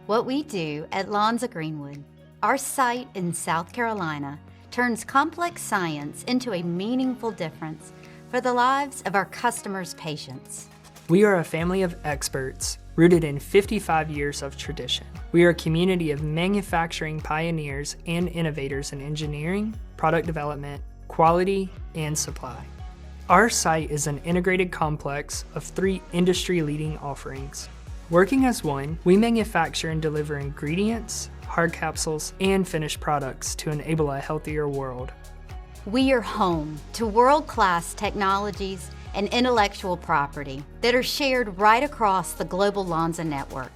What we do at Lonza Greenwood, our site in South Carolina, turns complex science into a meaningful difference for the lives of our customers' patients. We are a family of experts rooted in 55 years of tradition. We are a community of manufacturing pioneers and innovators in engineering, product development, quality, and supply. Our site is an integrated complex of 3 industry-leading offerings. Working as one, we manufacture and deliver ingredients, hard capsules, and finished products to enable a healthier world. We are home to world-class technologies and intellectual property that are shared right across the global Lonza network.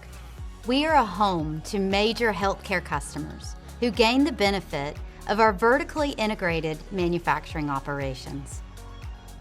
We are a home to major healthcare customers who gain the benefit of our vertically integrated manufacturing operations.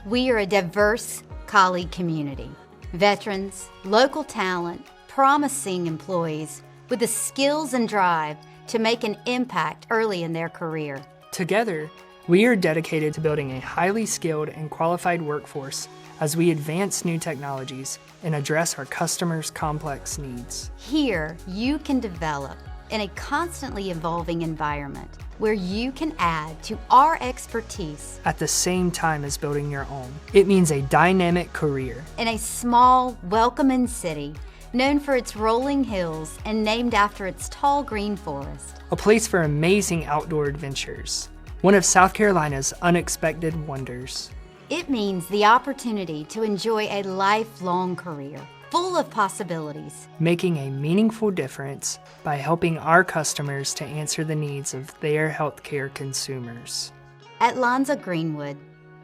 We are a diverse colleague community, veterans, local talent, promising employees with the skills and drive to make an impact early in their career. Together, we are dedicated to building a highly skilled and qualified workforce as we advance new technologies and address our customers' complex needs. Here, you can develop in a constantly evolving environment where you can add to our expertise At the same time as building your own. It means a dynamic career. in a small, welcoming city known for its rolling hills and named after its tall green forest. A place for amazing outdoor adventures. One of South Carolina's unexpected wonders. It means the opportunity to enjoy a lifelong career full of possibilities. Making a meaningful difference by helping our customers to answer the needs of their healthcare consumers. At Lonza Greenwood,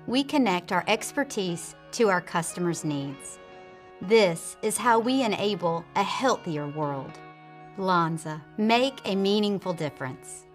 we connect our expertise to our customers' needs. This is how we enable a healthier world. Lonza, make a meaningful difference.